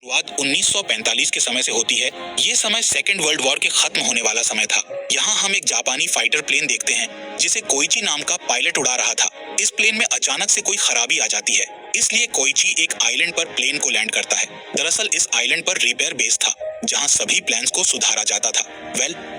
शुरुआत 1945 के समय से होती है। ये समय सेकेंड वर्ल्ड वॉर के खत्म होने वाला समय था। यहाँ हम एक जापानी फाइटर प्लेन देखते हैं जिसे कोइची नाम का पायलट उड़ा रहा था। इस प्लेन में अचानक से कोई खराबी आ जाती है, इसलिए कोइची एक आइलैंड पर प्लेन को लैंड करता है। दरअसल इस आइलैंड पर रिपेयर बेस था जहाँ सभी प्लान्स को सुधारा जाता था।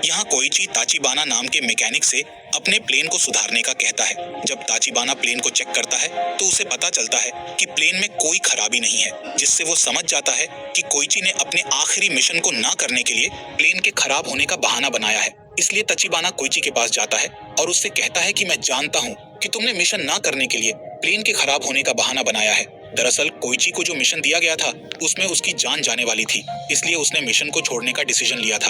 यहाँ कोइची ताचिबाना नाम के मैकेनिक से अपने प्लेन को सुधारने का कहता है। जब ताचिबाना प्लेन को चेक करता है तो उसे पता चलता है कि प्लेन में कोई खराबी नहीं है, जिससे वो समझ जाता है कि कोइची ने अपने आखिरी मिशन को ना करने के लिए प्लेन के खराब होने का बहाना बनाया है। इसलिए ताचिबाना कोइची के पास जाता है और उससे कहता है कि मैं जानता हूँ कि तुमने मिशन ना करने के लिए प्लेन के खराब होने का बहाना बनाया है। दरअसल कोइची को जो मिशन दिया गया था उसमें उसकी जान जाने वाली थी, इसलिए उसने मिशन को छोड़ने का डिसीजन लिया था।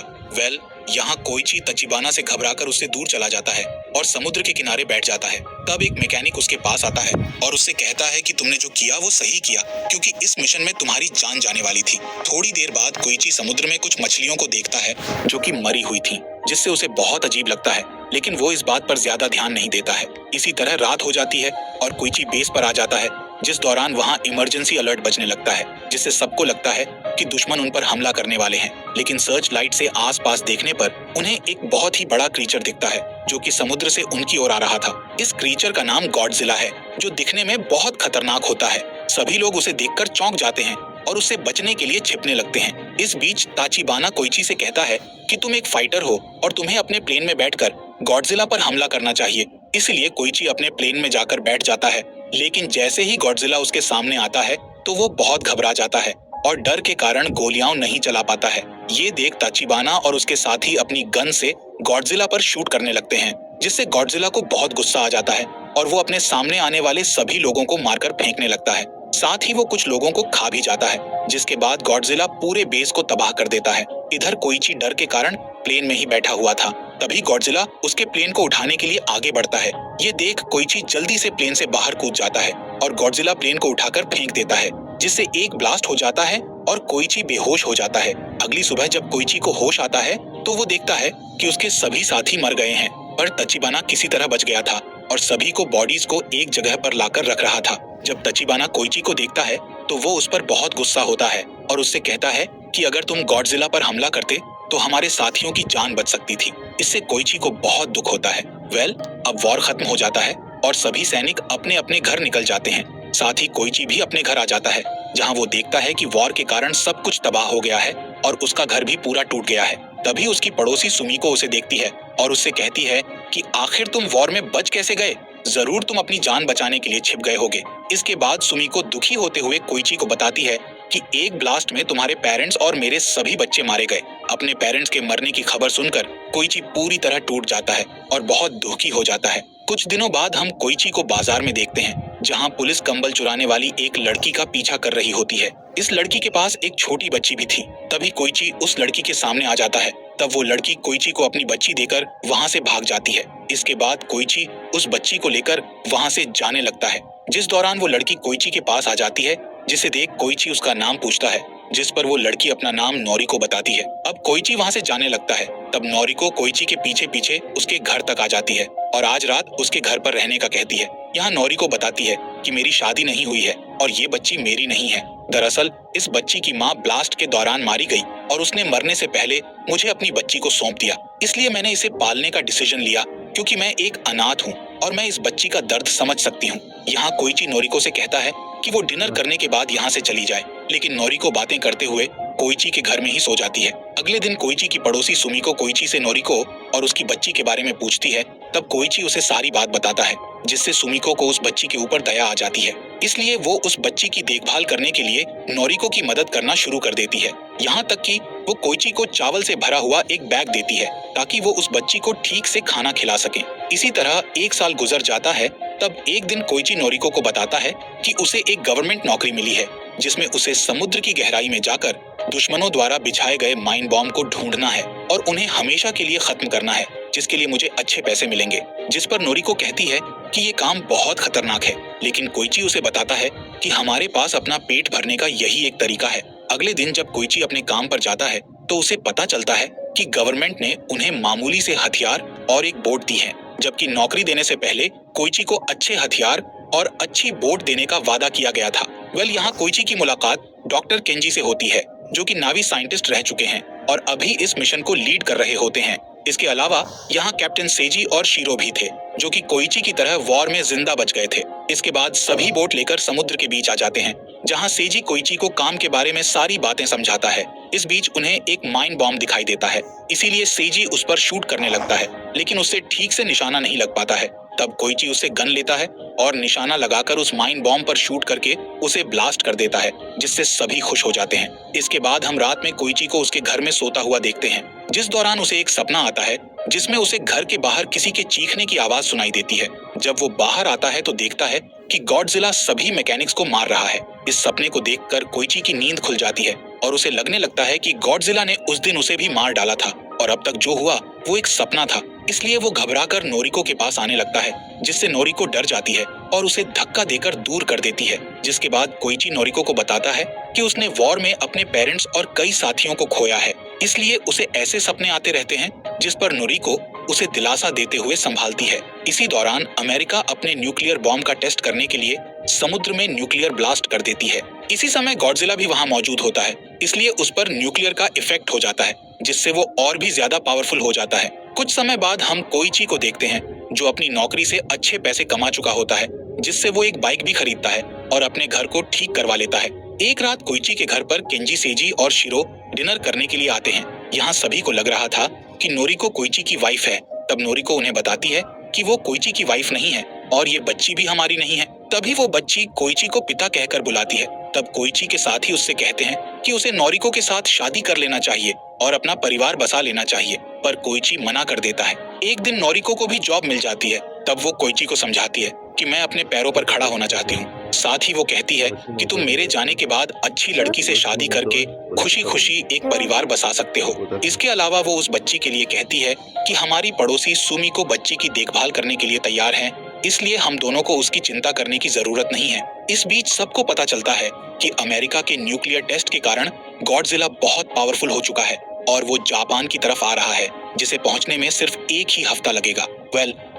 यहाँ कोइची ताचिबाना से घबराकर उससे दूर चला जाता है और समुद्र के किनारे बैठ जाता है। तब एक मैकेनिक उसके पास आता है और उससे कहता है कि तुमने जो किया वो सही किया, क्योंकि इस मिशन में तुम्हारी जान जाने वाली थी। थोड़ी देर बाद कोइची समुद्र में कुछ मछलियों को देखता है जो कि मरी हुई थी, जिससे उसे बहुत अजीब लगता है, लेकिन वो इस बात पर ज्यादा ध्यान नहीं देता है। इसी तरह रात हो जाती है और कोइची बेस पर आ जाता है, जिस दौरान वहाँ इमरजेंसी अलर्ट बजने लगता है, जिससे सबको लगता है कि दुश्मन उन पर हमला करने वाले हैं। लेकिन सर्च लाइट से आसपास देखने पर उन्हें एक बहुत ही बड़ा क्रीचर दिखता है जो कि समुद्र से उनकी ओर आ रहा था। इस क्रीचर का नाम गॉडजिला है, जो दिखने में बहुत खतरनाक होता है। सभी लोग उसे देखकर चौंक जाते हैं और उससे बचने के लिए छिपने लगते हैं। इस बीच ताचिबाना कोइची से कहता है कि तुम एक फाइटर हो और तुम्हें अपने प्लेन में बैठकर गॉडजिला पर हमला करना चाहिए। इसलिए कोइची अपने प्लेन में जाकर बैठ जाता है, लेकिन जैसे ही गॉडजिला उसके सामने आता है तो वो बहुत घबरा जाता है और डर के कारण गोलियां नहीं चला पाता है। ये देख ताचिबाना और उसके साथी अपनी गन से गॉडजिला पर शूट करने लगते हैं, जिससे गॉडजिला को बहुत गुस्सा आ जाता है और वो अपने सामने आने वाले सभी लोगों को मारकर फेंकने लगता है। साथ ही वो कुछ लोगों को खा भी जाता है, जिसके बाद गॉडजिला पूरे बेस को तबाह कर देता है। इधर कोइची डर के कारण प्लेन में ही बैठा हुआ था। तभी गॉडजिला उसके प्लेन को उठाने के लिए आगे बढ़ता है। ये देख कोइची जल्दी से प्लेन से बाहर कूद जाता है और गॉडजिला प्लेन को उठाकर फेंक देता है, जिससे एक ब्लास्ट हो जाता है और कोइची बेहोश हो जाता है। अगली सुबह जब कोइची को होश आता है तो वो देखता है कि उसके सभी साथी मर गए हैं, पर ताचिबाना किसी तरह बच गया था और सभी को बॉडीज को एक जगह पर लाकर रख रहा था। जब ताचिबाना कोइची को देखता है तो वो उस पर बहुत गुस्सा होता है और उससे कहता है कि अगर तुम गॉडजिला पर हमला करते तो हमारे साथियों की जान बच सकती थी। इससे कोइची को बहुत दुख होता है। अब वॉर खत्म हो जाता है और सभी सैनिक अपने अपने घर निकल जाते हैं। साथ ही कोइची भी अपने घर आ जाता है, जहां वो देखता है कि वॉर के कारण सब कुछ तबाह हो गया है और उसका घर भी पूरा टूट गया है। तभी उसकी पड़ोसी सुमिको उसे देखती है और उससे कहती है कि आखिर तुम वॉर में बच कैसे गए? जरूर तुम अपनी जान बचाने के लिए छिप गए होगे। इसके बाद सुमिको दुखी होते हुए कोइची को बताती है कि एक ब्लास्ट में तुम्हारे पेरेंट्स और मेरे सभी बच्चे मारे गए। अपने पेरेंट्स के मरने की खबर सुनकर कोइची पूरी तरह टूट जाता है और बहुत दुखी हो जाता है। कुछ दिनों बाद हम कोइची को बाजार में देखते हैं, जहां पुलिस कंबल चुराने वाली एक लड़की का पीछा कर रही होती है। इस लड़की के पास एक छोटी बच्ची भी थी। तभी कोइची उस लड़की के सामने आ जाता है। तब वो लड़की कोइची को अपनी बच्ची देकर वहां से भाग जाती है। इसके बाद कोइची उस बच्ची को लेकर वहां से जाने लगता है, जिस दौरान वो लड़की कोइची के पास आ जाती है, जिसे देख कोइची उसका नाम पूछता है, जिस पर वो लड़की अपना नाम नोरिको बताती है। अब कोइची वहां से जाने लगता है। तब नोरिको कोइची के पीछे पीछे उसके घर तक आ जाती है और आज रात उसके घर पर रहने का कहती है। यहाँ नोरिको बताती है कि मेरी शादी नहीं हुई है और ये बच्ची मेरी नहीं है। दरअसल इस बच्ची की माँ ब्लास्ट के दौरान मारी गई और उसने मरने से पहले मुझे अपनी बच्ची को सौंप दिया, इसलिए मैंने इसे पालने का डिसीजन लिया, क्योंकि मैं एक अनाथ हूँ और मैं इस बच्ची का दर्द समझ सकती हूँ। यहाँ कोइची नोरिको से कहता है कि वो डिनर करने के बाद यहाँ से चली जाए, लेकिन नोरिको बातें करते हुए कोइची के घर में ही सो जाती है। अगले दिन कोइची की पड़ोसी सुमिको कोइची से नोरिको और उसकी बच्ची के बारे में पूछती है। तब कोइची उसे सारी बात बताता है, जिससे सुमिको को उस बच्ची के ऊपर दया आ जाती है। इसलिए वो उस बच्ची की देखभाल करने के लिए नोरिको की मदद करना शुरू कर देती है। यहाँ तक कि वो कोइची को चावल से भरा हुआ एक बैग देती है ताकि वो उस बच्ची को ठीक से खाना खिला सके। इसी तरह एक साल गुजर जाता है। तब एक दिन कोइची नोरिको को बताता है कि उसे एक गवर्नमेंट नौकरी मिली है, जिसमें उसे समुद्र की गहराई में जाकर दुश्मनों द्वारा बिछाए गए माइन बॉम्ब को ढूंढना है और उन्हें हमेशा के लिए खत्म करना है, जिसके लिए मुझे अच्छे पैसे मिलेंगे। जिस पर नोरिको कहती है कि ये काम बहुत खतरनाक है, लेकिन कोइची उसे बताता है कि हमारे पास अपना पेट भरने का यही एक तरीका है। अगले दिन जब कोइची अपने काम पर जाता है तो उसे पता चलता है कि गवर्नमेंट ने उन्हें मामूली से हथियार और एक बोट दी है, जबकि नौकरी देने से पहले कोइची को अच्छे हथियार और अच्छी बोट देने का वादा किया गया था। यहाँ कोइची की मुलाकात डॉक्टर केंजी से होती है, जो कि नावी साइंटिस्ट रह चुके हैं और अभी इस मिशन को लीड कर रहे होते हैं। इसके अलावा यहाँ कैप्टन सेजी और शीरो भी थे, जो कि कोइची की तरह वॉर में जिंदा बच गए थे। इसके बाद सभी बोट लेकर समुद्र के बीच आ जाते हैं, जहाँ सेजी कोइची को काम के बारे में सारी बातें समझाता है। इस बीच उन्हें एक माइन बॉम्ब दिखाई देता है, इसीलिए सेजी उस पर शूट करने लगता है, लेकिन उससे ठीक से निशाना नहीं लग पाता है। तब कोइची उससे गन लेता है और निशाना लगाकर उस माइन बॉम्ब पर शूट करके उसे ब्लास्ट कर देता है, जिससे सभी खुश हो जाते हैं। इसके बाद हम रात में कोइची को उसके घर में सोता हुआ देखते हैं, जिस दौरान उसे एक सपना आता है जिसमें उसे घर के बाहर किसी के चीखने की आवाज सुनाई देती है। जब वो बाहर आता है तो देखता है कि गॉडजिला सभी मैकेनिक्स को मार रहा है। इस सपने को देखकर कोइची की नींद खुल जाती है और उसे लगने लगता है कि गॉडजिला ने उस दिन उसे भी मार डाला था और अब तक जो हुआ वो एक सपना था। इसलिए वो घबराकर नोरिको के पास आने लगता है, जिससे नोरिको डर जाती है और उसे धक्का देकर दूर कर देती है। जिसके बाद कोइची नोरिको को बताता है कि उसने वॉर में अपने पेरेंट्स और कई साथियों को खोया है, इसलिए उसे ऐसे सपने आते रहते हैं, जिस पर नोरिको उसे दिलासा देते हुए संभालती है। इसी दौरान अमेरिका अपने न्यूक्लियर बॉम्ब का टेस्ट करने के लिए समुद्र में न्यूक्लियर ब्लास्ट कर देती है। इसी समय गॉडजिला भी वहां मौजूद होता है, इसलिए उस पर न्यूक्लियर का इफेक्ट हो जाता है, जिससे वो और भी ज्यादा पावरफुल हो जाता है। कुछ समय बाद हम कोइची को देखते हैं, जो अपनी नौकरी से अच्छे पैसे कमा चुका होता है, जिससे वो एक बाइक भी खरीदता है और अपने घर को ठीक करवा लेता है। एक रात कोइची के घर पर केंजी, सेजी और शिरो डिनर करने के लिए आते हैं। यहाँ सभी को लग रहा था कि नोरिको कोइची की वाइफ है। तब नोरिको उन्हें बताती है कि वो कोइची की वाइफ नहीं है और ये बच्ची भी हमारी नहीं है। तभी वो बच्ची कोइची को पिता कहकर बुलाती है। तब कोइची के साथी उससे कहते हैं कि उसे नोरिको के साथ शादी कर लेना चाहिए और अपना परिवार बसा लेना चाहिए, पर कोइची मना कर देता है। एक दिन नोरिको को भी जॉब मिल जाती है। तब वो कोइची को समझाती है कि मैं अपने पैरों पर खड़ा होना चाहती हूँ। साथ ही वो कहती है कि तुम मेरे जाने के बाद अच्छी लड़की से शादी करके खुशी खुशी एक परिवार बसा सकते हो। इसके अलावा वो उस बच्ची के लिए कहती है कि हमारी पड़ोसी सुमी को बच्ची की देखभाल करने के लिए तैयार है, इसलिए हम दोनों को उसकी चिंता करने की जरूरत नहीं है। इस बीच सबको पता चलता है कि अमेरिका के न्यूक्लियर टेस्ट के कारण गॉडजिला बहुत पावरफुल हो चुका है और वो जापान की तरफ आ रहा है, जिसे पहुंचने में सिर्फ एक ही हफ्ता लगेगा।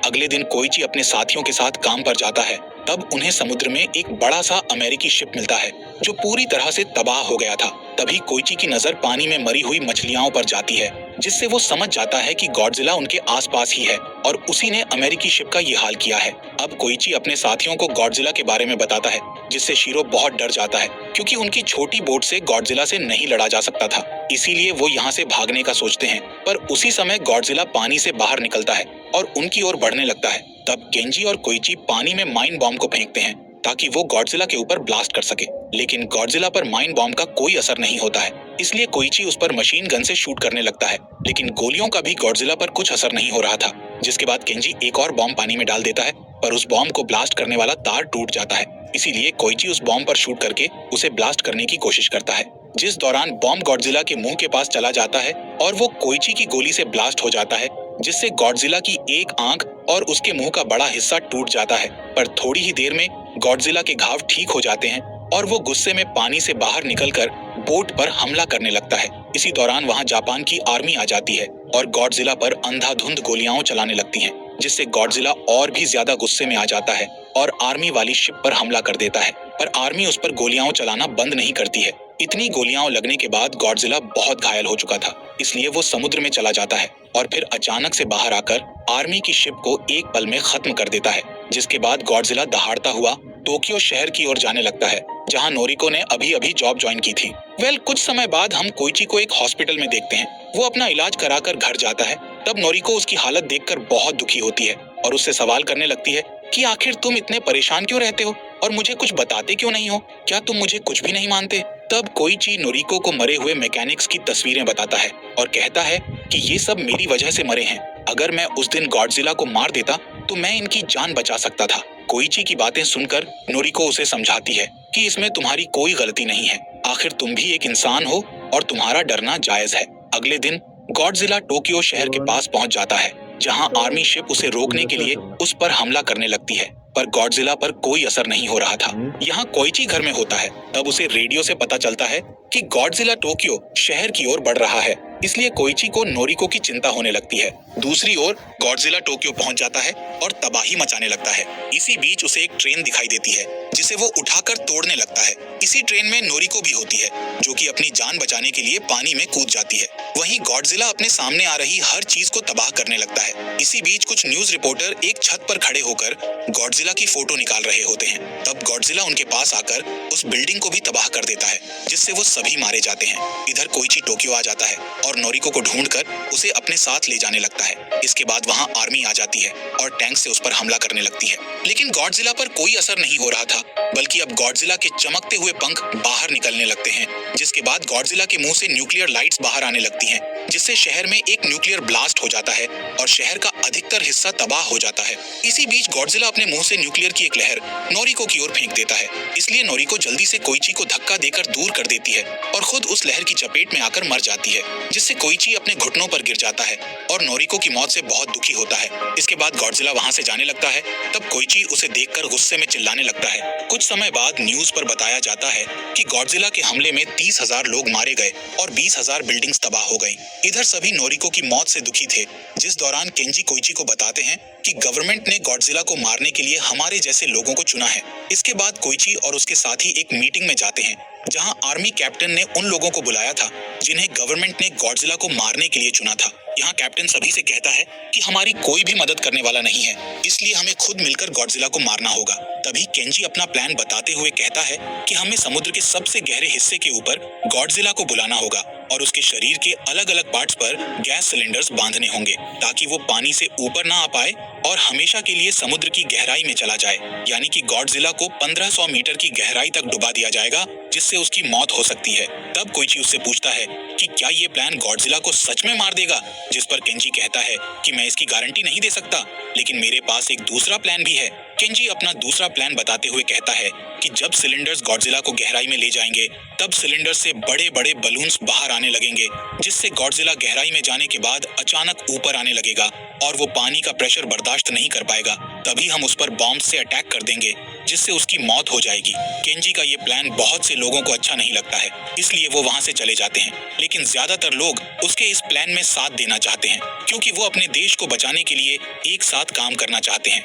अगले दिन कोइची अपने साथियों के साथ काम पर जाता है। तब उन्हें समुद्र में एक बड़ा सा अमेरिकी शिप मिलता है, जो पूरी तरह से तबाह हो गया था। तभी कोइची की नजर पानी में मरी हुई मछलियों पर जाती है, जिससे वो समझ जाता है कि गॉडजिला उनके आसपास ही है और उसी ने अमेरिकी शिप का ये हाल किया है। अब कोइची अपने साथियों को गॉडजिला के बारे में बताता है, जिससे शीरो बहुत डर जाता है, क्योंकि उनकी छोटी बोट से गॉडजिला से नहीं लड़ा जा सकता था। इसीलिए वो यहाँ से भागने का सोचते हैं, पर उसी समय गॉडजिला पानी से बाहर निकलता है और उनकी ओर बढ़ने लगता है। तब केंजी और कोइची पानी में माइन बॉम्ब को फेंकते हैं ताकि वो गॉडजिला के ऊपर ब्लास्ट कर सके, लेकिन गॉडजिला पर माइन बॉम्ब का कोई असर नहीं होता है। इसलिए कोइची उस पर मशीन गन से शूट करने लगता है, लेकिन गोलियों का भी गॉडजिला पर कुछ असर नहीं हो रहा था। जिसके बाद केंजी एक और बॉम्ब पानी में डाल देता है, पर उस बॉम्ब को ब्लास्ट करने वाला तार टूट जाता है। इसीलिए कोइची उस बॉम्ब पर शूट करके उसे ब्लास्ट करने की कोशिश करता है, जिस दौरान बॉम्ब गॉडजिला के मुंह के पास चला जाता है और वो कोइची की गोली से ब्लास्ट हो जाता है, जिससे गॉडजिला की एक आंख और उसके मुंह का बड़ा हिस्सा टूट जाता है। पर थोड़ी ही देर में गॉडजिला के घाव ठीक हो जाते हैं और वो गुस्से में पानी से बाहर निकलकर बोट पर हमला करने लगता है। इसी दौरान वहां जापान की आर्मी आ जाती है और गॉडजिला पर अंधाधुंध गोलियां चलाने लगती हैं, जिससे गॉडजिला और भी ज्यादा गुस्से में आ जाता है और आर्मी वाली शिप पर हमला कर देता है। पर आर्मी उस पर गोलियां चलाना बंद नहीं करती है। इतनी गोलियां लगने के बाद गॉडजिला बहुत घायल हो चुका था, इसलिए वो समुद्र में चला जाता है और फिर अचानक से बाहर आकर आर्मी की शिप को एक पल में खत्म कर देता है। जिसके बाद गॉडजिला दहाड़ता हुआ टोक्यो शहर की ओर जाने लगता है, जहां नोरिको ने अभी अभी जॉब ज्वाइन की थी। कुछ समय बाद हम कोइची को एक हॉस्पिटल में देखते हैं। वो अपना इलाज कराकर घर जाता है। तब नोरिको उसकी हालत देखकर बहुत दुखी होती है और उससे सवाल करने लगती है कि आखिर तुम इतने परेशान क्यों रहते हो और मुझे कुछ बताते क्यों नहीं हो? क्या तुम मुझे कुछ भी नहीं मानते? तब कोइची नोरिको को मरे हुए मैकेनिक्स की तस्वीरें बताता है और कहता है कि ये सब मेरी वजह से मरे हैं। अगर मैं उस दिन गॉडजिला को मार देता तो मैं इनकी जान बचा सकता था। कोइची की बातें सुनकर नोरिको उसे समझाती है कि इसमें तुम्हारी कोई गलती नहीं है। आखिर तुम भी एक इंसान हो और तुम्हारा डरना जायज है। अगले दिन गॉडजिला टोक्यो शहर के पास पहुंच जाता है, जहां आर्मी शिप उसे रोकने के लिए उस पर हमला करने लगती है, पर गॉडजिला पर कोई असर नहीं हो रहा था। यहाँ कोइची घर में होता है। तब उसे रेडियो से पता चलता है कि गॉडजिला टोक्यो शहर की ओर बढ़ रहा है इसलिए कोइची को नोरिको की चिंता होने लगती है। दूसरी ओर गॉडजिला टोक्यो पहुंच जाता है और तबाही मचाने लगता है। इसी बीच उसे एक ट्रेन दिखाई देती है जिसे वो उठाकर तोड़ने लगता है। इसी ट्रेन में नोरिको भी होती है जो कि अपनी जान बचाने के लिए पानी में कूद जाती है। वहीं गॉडजिला अपने सामने आ रही हर चीज को तबाह करने लगता है। इसी बीच कुछ न्यूज रिपोर्टर एक छत पर खड़े होकर गॉडजिला की फोटो निकाल रहे होते हैं। तब गॉडजिला उनके पास आकर उस बिल्डिंग को भी तबाह कर देता है जिससे वो सभी मारे जाते हैं। इधर कोइची टोक्यो आ जाता है और नोरिको को ढूंढकर उसे अपने साथ ले जाने लगता है। इसके बाद वहां आर्मी आ जाती है और टैंक से उस पर हमला करने लगती है, लेकिन गॉडजिला पर कोई असर नहीं हो रहा था, बल्कि अब गॉडजिला के चमकते हुए पंख बाहर निकलने लगते हैं। जिसके बाद गॉडजिला के मुंह से न्यूक्लियर लाइट्स बाहर आने लगती हैं, जिससे शहर में एक न्यूक्लियर ब्लास्ट हो जाता है और शहर का अधिकतर हिस्सा तबाह हो जाता है। इसी बीच गॉडजिला अपने मुंह से न्यूक्लियर की एक लहर नोरिको की ओर फेंक देता है, इसलिए नोरिको जल्दी से कोइची को धक्का देकर दूर कर देती है और खुद उस लहर की चपेट में आकर मर जाती है, जिससे कोइची अपने घुटनों पर गिर जाता है और नोरिको की मौत से बहुत दुखी होता है। इसके बाद गॉडजिला वहां से जाने लगता है। तब कोइची उसे देखकर गुस्से में चिल्लाने लगता है। कुछ समय बाद न्यूज पर बताया जाता है कि गॉडजिला के हमले में 30,000 लोग मारे गए और 20,000 बिल्डिंग्स तबाह हो गई। इधर सभी नोरिको की मौत से दुखी थे, जिस दौरान केंजी कोइची को बताते हैं कि गवर्नमेंट ने गॉडजिला को मारने के लिए हमारे जैसे लोगों को चुना है। इसके बाद कोइची और उसके साथी एक मीटिंग में जाते हैं जहां आर्मी कैप्टन ने उन लोगों को बुलाया था जिन्हें गवर्नमेंट ने गॉडजिला को मारने के लिए चुना था। यहाँ कैप्टन सभी से कहता है कि हमारी कोई भी मदद करने वाला नहीं है, इसलिए हमें खुद मिलकर गॉडजिला को मारना होगा। तभी केंजी अपना प्लान बताते हुए कहता है कि हमें समुद्र के सबसे गहरे हिस्से के ऊपर गॉडजिला को बुलाना होगा और उसके शरीर के अलग अलग पार्ट्स पर गैस सिलेंडर्स बांधने होंगे ताकि वो पानी से ऊपर ना आ पाए और हमेशा के लिए समुद्र की गहराई में चला जाए। यानी कि गॉडजिला को 1500 मीटर की गहराई तक डुबा दिया जाएगा, जिससे उसकी मौत हो सकती है। तब कोइची उससे पूछता है कि क्या ये प्लान गॉडजिला को सच में मार देगा, जिस पर केंजी कहता है कि मैं इसकी गारंटी नहीं दे सकता, लेकिन मेरे पास एक दूसरा प्लान भी है। केंजी अपना दूसरा प्लान बताते हुए कहता है कि जब सिलेंडर्स गॉडजिला को गहराई में ले जाएंगे तब सिलेंडर से बड़े बड़े बलून्स बाहर आने लगेंगे, जिससे गॉडजिला गहराई में जाने के बाद अचानक ऊपर आने लगेगा और वो पानी का प्रेशर बर्दाश्त नहीं कर पाएगा। तभी हम उस पर बॉम्ब से अटैक कर देंगे, जिससे उसकी मौत हो जाएगी। केंजी का ये प्लान बहुत से लोगों को अच्छा नहीं लगता है, इसलिए वो वहां से चले जाते हैं, लेकिन ज्यादातर लोग उसके इस प्लान में साथ देना चाहते हैं क्योंकि वो अपने देश को बचाने के लिए एक साथ काम करना चाहते हैं।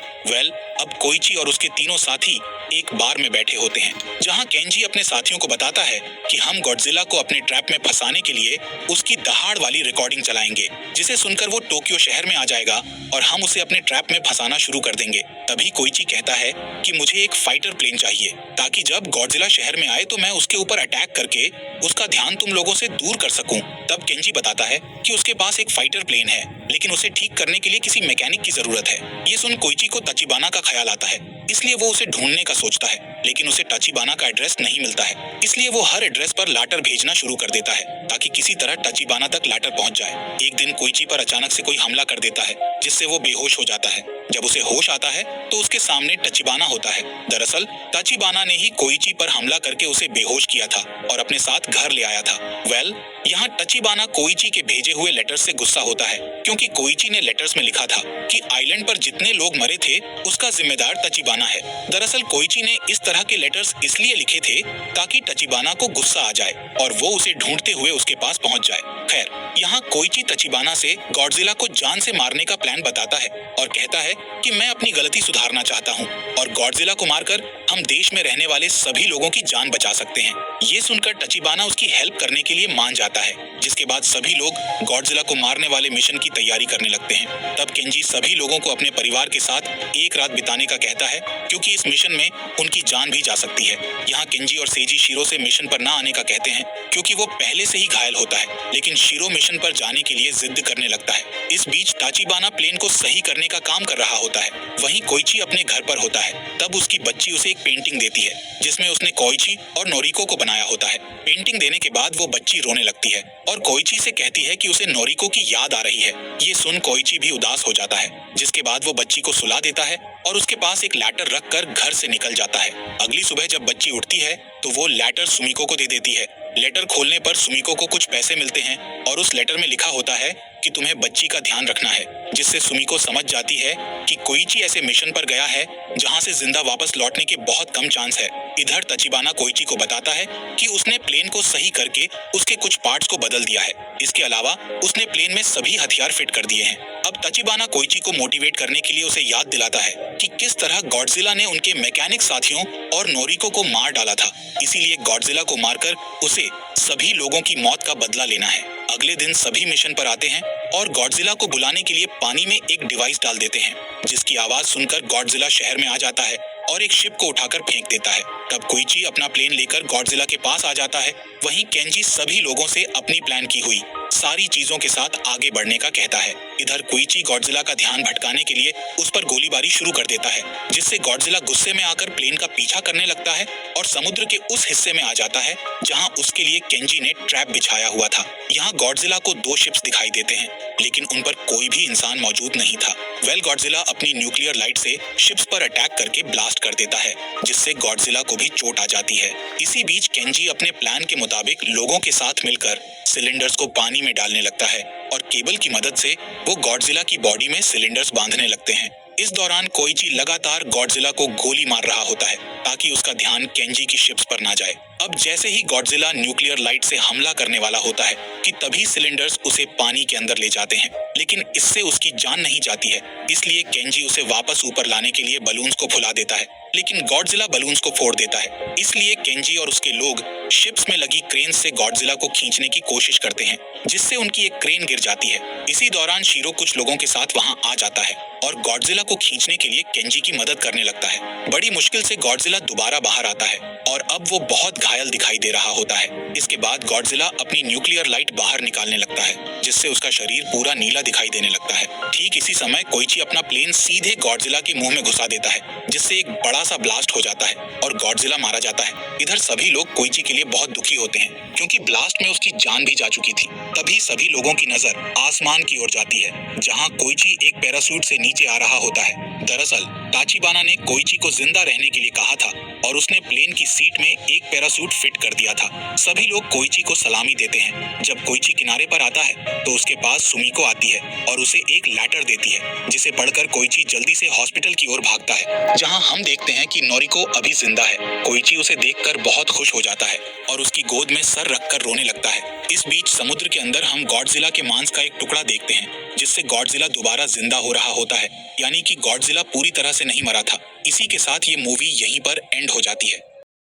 अब कोइची और उसके तीनों साथी एक बार में बैठे होते हैं जहां केंजी अपने साथियों को बताता है कि हम गॉडजिला को अपने ट्रैप में फंसाने के लिए उसकी दहाड़ वाली रिकॉर्डिंग चलाएंगे, जिसे सुनकर वो टोक्यो शहर में आ जाएगा और हम उसे अपने ट्रैप में फंसाना शुरू कर देंगे। तभी कोइची कहता है कि मुझे एक फाइटर प्लेन चाहिए ताकि जब गॉडजिला शहर में आए तो मैं उसके ऊपर अटैक करके उसका ध्यान तुम लोगों से दूर कर सकूं। तब केंजी बताता है कि उसके पास एक फाइटर प्लेन है, लेकिन उसे ठीक करने के लिए किसी मैकेनिक की जरूरत है। ये सुन कोइची को तचिबाना का ख्याल आता है, इसलिए वो उसे ढूंढने का सोचता है, लेकिन उसे तचिबाना का एड्रेस नहीं मिलता है। इसलिए वो हर एड्रेस पर लाटर भेजना शुरू कर देता है ताकि किसी तरह तचिबाना तक लाटर पहुंच जाए। एक दिन कोइची पर अचानक से कोई हमला कर देता है, जिससे वो बेहोश हो जाता है। जब उसे होश आता है तो उसके सामने तचिबाना होता है। दरअसल तचिबाना ने ही कोइची पर हमला करके उसे बेहोश किया था और अपने साथ घर ले आया था। यहाँ तचिबाना कोइची के भेजे हुए लेटर्स से गुस्सा होता है क्योंकि कोइची ने लेटर्स में लिखा था कि आइलैंड पर जितने लोग मरे थे उसका जिम्मेदार तचिबाना है। दरअसल कोइची ने इस तरह के लेटर्स इसलिए लिखे थे ताकि तचिबाना को गुस्सा आ जाए और वो उसे ढूंढते हुए उसके पास पहुंच जाए। खैर, यहाँ कोइची तचिबाना से गॉडजिला को जान से मारने का प्लान बताता है और कहता है कि मैं अपनी गलती सुधारना चाहता हूँ और गॉडजिला को मारकर हम देश में रहने वाले सभी लोगों की जान बचा सकते हैं। ये सुनकर तचिबाना उसकी हेल्प करने के लिए मान जाता है, जिसके बाद सभी लोग गॉडजिला को मारने वाले मिशन की तैयारी करने लगते हैं। तब केंजी सभी लोगों को अपने परिवार के साथ एक रात बिताने का कहता है क्योंकि इस मिशन में उनकी जान भी जा सकती है। यहाँ केंजी और सेजी शीरो से मिशन पर ना आने का कहते हैं क्योंकि वो पहले से ही घायल होता है, लेकिन शीरो मिशन पर जाने के लिए जिद करने लगता है। इस बीच ताचिबाना प्लेन को सही करने का काम कर रहा होता है। वहीं कोइची अपने घर पर होता है। तब उसकी बच्ची उसे एक पेंटिंग देती है जिसमें उसने कोइची और नोरिको को बनाया होता है। पेंटिंग देने के बाद वो बच्ची रोने लगती है और कोइची से कहती है कि उसे नोरिको की याद आ रही है। ये सुन कोइची भी उदास हो जाता है, जिसके बाद वो बच्ची को सुला देता है और उसके पास एक लैटर रखकर घर से निकल जाता है। अगली सुबह जब बच्ची उठती है तो वो लेटर सुमिको को दे देती है। लेटर खोलने पर सुमिको को कुछ पैसे मिलते हैं और उस लेटर में लिखा होता है कि तुम्हें बच्ची का ध्यान रखना है, जिससे सुमिको समझ जाती है कि कोइची ऐसे मिशन पर गया है जहां से जिंदा वापस लौटने के बहुत कम चांस है। इधर तचिबाना कोइची को बताता है कि उसने प्लेन को सही करके उसके कुछ पार्ट्स को बदल दिया है। इसके अलावा उसने प्लेन में सभी हथियार फिट कर दिए हैं। अब तचिबाना कोइची को मोटिवेट करने के लिए उसे याद दिलाता है कि किस तरह गॉडजिला ने उनके मैकेनिक साथियों और नोरिको को मार डाला था, इसीलिए गॉडजिला को मारकर उसे सभी लोगों की मौत का बदला लेना है। अगले दिन सभी मिशन पर आते हैं और गॉडजिला को बुलाने के लिए पानी में एक डिवाइस डाल देते हैं, जिसकी आवाज सुनकर गॉडजिला शहर में आ जाता है और एक शिप को उठाकर फेंक देता है। तब कोइची अपना प्लेन लेकर गॉडजिला के पास आ जाता है। वहीं केंजी सभी लोगों से अपनी प्लान की हुई सारी चीजों के साथ आगे बढ़ने का कहता है। इधर कोइची गॉडजिला का ध्यान भटकाने के लिए उस पर गोलीबारी शुरू कर देता है, जिससे गॉडजिला गुस्से में आकर प्लेन का पीछा करने लगता है और समुद्र के उस हिस्से में आ जाता है जहां उसके लिए केंजी ने ट्रैप बिछाया हुआ था। यहाँ गॉडजिला को 2 शिप्स दिखाई देते हैं, लेकिन उन पर कोई भी इंसान मौजूद नहीं था। गॉडजिला अपनी न्यूक्लियर लाइट से शिप्स पर अटैक करके ब्लास्ट कर देता है, जिससे गॉडजिला को भी चोट आ जाती है। इसी बीच केंजी अपने प्लान के मुताबिक लोगों के साथ मिलकर सिलेंडर्स को पानी में डालने लगता है और केबल की मदद से वो गॉडजिला की बॉडी में सिलेंडर्स बांधने लगते हैं। इस दौरान कोइची लगातार गॉडजिला को गोली मार रहा होता है ताकि उसका ध्यान केंजी की शिप्स पर ना जाए। अब जैसे ही गॉडजिला न्यूक्लियर लाइट से हमला करने वाला होता है कि तभी सिलेंडर्स उसे पानी के अंदर ले जाते हैं, लेकिन इससे उसकी जान नहीं जाती है। इसलिए केंजी उसे वापस ऊपर लाने के लिए बलून्स को फुला देता है, लेकिन गॉडजिला बलून्स को फोड़ देता है। इसलिए केंजी और उसके लोग शिप्स में लगी क्रेन से गॉडजिला को खींचने की कोशिश करते हैं, जिससे उनकी एक क्रेन गिर जाती है। इसी दौरान शीरो कुछ लोगों के साथ वहां आ जाता है और गॉडजिला को खींचने के लिए केंजी की मदद करने लगता है। बड़ी मुश्किल से गॉडजिला दोबारा बाहर आता है और अब वो बहुत घायल दिखाई दे रहा होता है। इसके बाद गॉडजिला अपनी न्यूक्लियर लाइट बाहर निकालने लगता है, जिससे उसका शरीर पूरा नीला दिखाई देने लगता है। ठीक इसी समय कोइची अपना प्लेन सीधे गॉडजिला के मुंह में घुसा देता है, जिससे एक बड़ा सा ब्लास्ट हो जाता है और गॉडजिला मारा जाता है। इधर सभी लोग कोइची के लिए बहुत दुखी होते हैं, क्योंकि ब्लास्ट में उसकी जान भी जा चुकी थी। तभी सभी लोगों की नजर आसमान की ओर जाती है, जहां कोइची एक पैराशूट से नीचे आ रहा होता है। दरअसल ताचिबाना ने कोइची को जिंदा रहने के लिए कहा था और उसने प्लेन की सीट में एक पैराशूट फिट कर दिया था। सभी लोग कोइची को सलामी देते हैं। जब कोइची किनारे पर आता है तो उसके पास सुमिको आती है और उसे एक लेटर देती है, जिसे पढ़कर कोइची जल्दी से हॉस्पिटल की ओर भागता है, जहां हम देखते हैं कि नोरिको अभी जिंदा है। कोइची उसे देखकर बहुत खुश हो जाता है और उसकी गोद में सर रखकर रोने लगता है। इस बीच समुद्र के अंदर हम गॉडजिला के मांस का एक टुकड़ा देखते हैं, जिससे गॉडजिला दोबारा जिंदा हो रहा होता है, यानी कि गॉडजिला पूरी तरह से नहीं मरा था। इसी के साथ ये मूवी यहीं पर एंड हो जाती है।